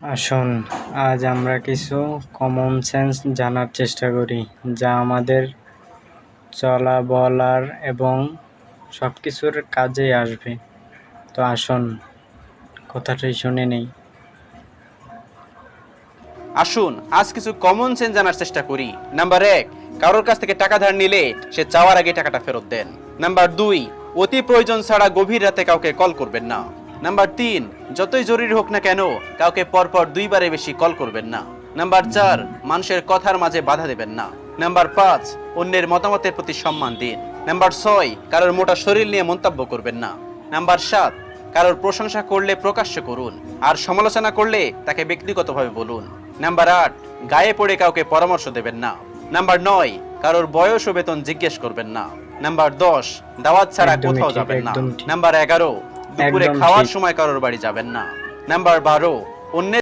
আসুন, আজ আমরা কিছু কমন সেন্স জানার চেষ্টা করি, যা আমাদের চলা বলার এবং সবকিছুর কাজে আসবে। তো আসুন, কথাটাই শুনে নেই। আসুন আজ কিছু কমন সেন্স জানার চেষ্টা করি। নাম্বার 1, কারোর কাছ থেকে টাকা ধার নিলে সে চাওয়ার আগে টাকাটা ফেরত দেন। নাম্বার 2, অতি প্রয়োজন ছাড়া গভীর রাতে কাউকে কল করবেন না। নাম্বার 3, যতই জরুরি হোক না কেন কাউকে পরপর 2বারে বেশি কল করবেন না। নাম্বার 4, মানুষের কথার মাঝে বাধা দেবেন না। নাম্বার 5, অন্যের মতামতের প্রতি সম্মান দিন। নাম্বার 6, কারোর মোটা শরীর নিয়ে মন্তব্য করবেন না। নাম্বার 7, কারোর প্রশংসা করলে প্রকাশ্য করুন, আর সমালোচনা করলে তাকে ব্যক্তিগতভাবে বলুন। নাম্বার 8, গায়ে পড়ে কাউকে পরামর্শ দেবেন না। নাম্বার 9, কারোর বয়স ও বেতন জিজ্ঞেস করবেন না। নাম্বার 10, দাওয়াত ছাড়া একদমই কোথাও ঠিক, যাবেন না। একদম ঠিক। নাম্বার 11, দুপুরে একদম খাওয়ার ঠিক। সময় কারোর বাড়ি যাবেন না। নাম্বার 12, অন্যের